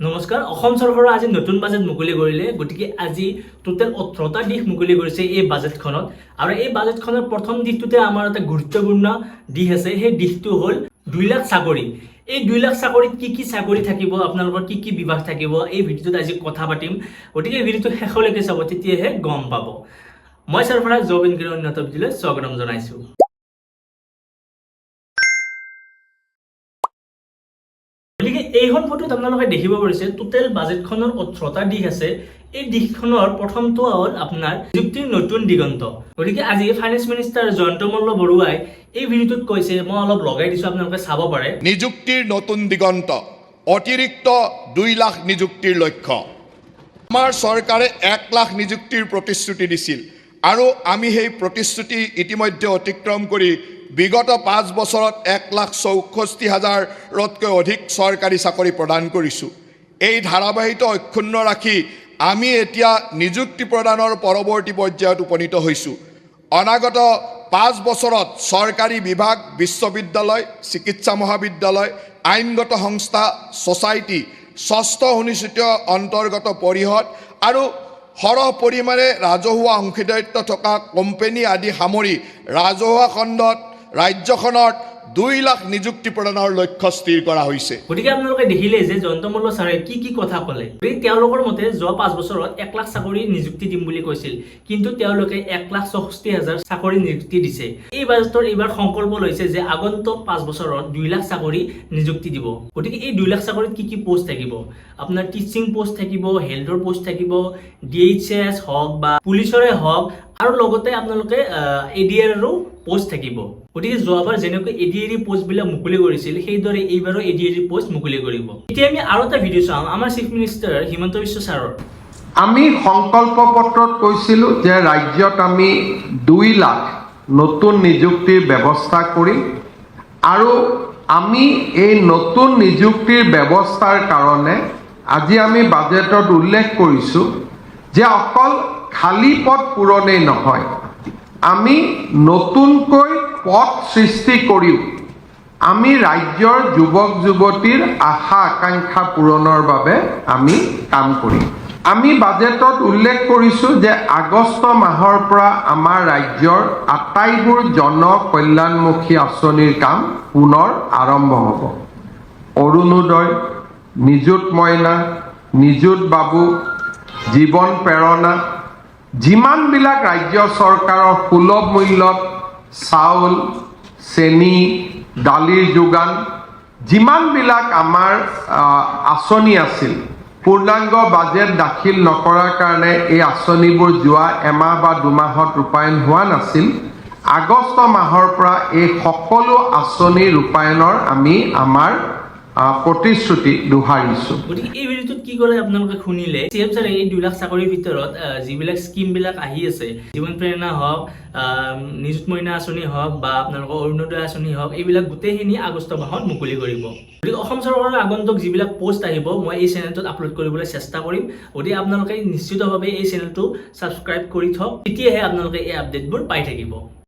নমস্কাৰ অসম চৰকাৰে আজি নতুন বাজেট মুকলি কৰিলে গতিকে আজি টোটাল 18টা দিশ মুকলি কৰিছে এই বাজেটখনত আৰু এই বাজেটখনৰ প্ৰথম দিশটোতে আমাৰ এটা গুৰুত্বপূৰ্ণ দিশ আছে সেই দিশটো হ'ল 2 লাখ চাকৰি এই 2 লাখ চাকৰিত কি চাকৰি থাকিব আপোনালোকৰ কি বিভাগ থাকিব এই ভিডিঅ'টোত আজি কথা পাতিম গতিকে ভিডিঅ'টো শেষলৈকে চাব তেতিয়াহে গম পাব মই সৰফৰাজ জব ইনকিউবেটৰ অন্যতম ভিডিঅ'লৈ স্বাগতম জনাইছো গতিকে এইখন ফটোত আপোনালোকে দেখিব পাৰিছে টোটাল বাজেটখনৰ 18টা দিশ আছে এই দিশখনৰ প্ৰথমটো হ'ল আপোনাৰ নিযুক্তিৰ নতুন দিগন্ত গতিকে আজি ফাইনেন্স মিনিষ্টাৰ জয়ন্ত মল্ল বৰুৱাই এই ভিডিঅ'টোত কৈছে মই অলপ লগাই দিছো আপোনালোকে চাব পাৰে নিযুক্তিৰ নতুন দিগন্ত অতিৰিক্ত 2 লাখ নিযুক্তিৰ লক্ষ্য আমাৰ চৰকাৰে 1 লাখ নিযুক্তিৰ প্ৰতিশ্ৰুতি দিছিল আৰু আমি সেই প্ৰতিশ্ৰুতি ইতিমধ্যে অতিক্ৰম কৰি বিগত 5 বছৰত 1,64,000তকৈ অধিক চৰকাৰী চাকৰি প্ৰদান কৰিছো এই ধাৰাবাহিকতা অক্ষুণ্ণ ৰাখি আমি এতিয়া নিযুক্তি প্ৰদানৰ পৰৱৰ্তী পৰ্যায়ত উপনীত হৈছো অনাগত 5 বছৰত চৰকাৰী বিভাগ বিশ্ববিদ্যালয় চিকিৎসা মহাবিদ্যালয় আইনগত সংস্থা সোসাইটি ষষ্ঠ অনুসূচিত অন্তৰ্গত পৰিষদ আৰু সৰহ পৰিমাণে ৰাজহুৱা অংশীদাৰিত্ব থকা কোম্পানী আদি সামৰি ৰাজহুৱা খণ্ডত ৰাজ্যখনত 2 লাখ নিযুক্তি প্ৰদানৰ লক্ষ্য স্থিৰ কৰা হৈছে গতিকে আপোনালোকে দেখিলে যে জয়ন্ত মল্ল ছাৰে কি কথা ক'লে তেওঁলোকৰ মতে যোৱা 5 বছৰত 1 লাখ চাকৰি নিযুক্তি দিম বুলি কৈছিল কিন্তু তেওঁলোকে 1,64,000 চাকৰি নিযুক্তি দিছে এই বাজেটৰ এইবাৰ সংকল্প লৈছে যে আগন্তুক 5 বছৰত 2 লাখ চাকৰি নিযুক্তি দিব গতিকে এই 2 লাখ চাকৰিত কি পোষ্ট থাকিব আপোনাৰ টিচিং পোষ্ট থাকিব হেল্থৰ পোষ্ট থাকিব ডিএইচএছ হওক বা পুলিচৰে হওক আৰু লগতে আপোনালোকে এডিআৰৰো পোষ্ট থাকিব গতিকে যোৱাবাৰ যেনেকৈ এডিআৰই পোষ্ট বিলাক মুকলি কৰিছিল সেইদৰে এইবাৰো এডিআৰই পোষ্ট মুকলি কৰিব এতিয়া আমি আৰু এটা ভিডিঅ' চাম আমাৰ চিফ মিনিষ্টাৰ হিমন্ত বিশ্ব ছাৰৰ আমি সংকল্প পত্ৰত কৈছিলো যে ৰাজ্যত আমি 2 লাখ নতুন নিযুক্তিৰ ব্যৱস্থা কৰিম আৰু আমি এই নতুন নিযুক্তিৰ ব্যৱস্থাৰ কাৰণে আজি আমি বাজেটত উল্লেখ কৰিছো যে অকল খালী পদ পূৰণেই নহয় আমি নতুনকৈ পদ সৃষ্টি কৰিও আমি ৰাজ্যৰ যুৱক যুৱতীৰ আশা আকাংক্ষা পূৰণৰ বাবে আমি কাম কৰিম আমি বাজেটত উল্লেখ কৰিছো যে আগষ্ট মাহৰ পৰা আমাৰ ৰাজ্যৰ আটাইবোৰ জন কল্যাণমুখী আঁচনিৰ কাম পুনৰ আৰম্ভ হ'ব অৰুণোদয় নিযুত মইনা নিযুত বাবু জীৱন প্ৰেৰণা যিমানবিলাক ৰাজ্য চৰকাৰৰ সুলভ মূল্যত চাউল চেনি দালিৰ যোগান যিমানবিলাক আমাৰ আঁচনি আছিল পূৰ্ণাংগ বাজেট দাখিল নকৰাৰ কাৰণে এই আঁচনিবোৰ যোৱা এমাহ বা 2 মাহত ৰূপায়ণ হোৱা নাছিল আগষ্ট মাহৰ পৰা এই সকলো আঁচনি ৰূপায়ণৰ আমি আমাৰ প্ৰতিশ্ৰুতি দোহাৰিছো গতিকে এই ভিডিঅ'টোত কি কৰে আপোনালোকে শুনিলে চিএম ছাৰে এই 2 লাখ চাকৰিৰ ভিতৰত যিবিলাক স্কিম বিলাক আহি আছে জীৱন প্ৰেৰণা হওক নিযুত মইনা আঁচনি হওক বা আপোনালোকৰ অৰুণোদয় আঁচনি হওক এইবিলাক গোটেইখিনি আগষ্ট মাহত মুকলি কৰিব গতিকে অসম চৰকাৰৰ আগন্তুক যিবিলাক পোষ্ট আহিব মই এই চেনেলটোত আপলোড কৰিবলৈ চেষ্টা কৰিম গতিকে আপোনালোকে নিশ্চিতভাৱে এই চেনেলটো ছাবস্ক্ৰাইব কৰি থওক তেতিয়াহে আপোনালোকে এই আপডেটবোৰ পাই থাকিব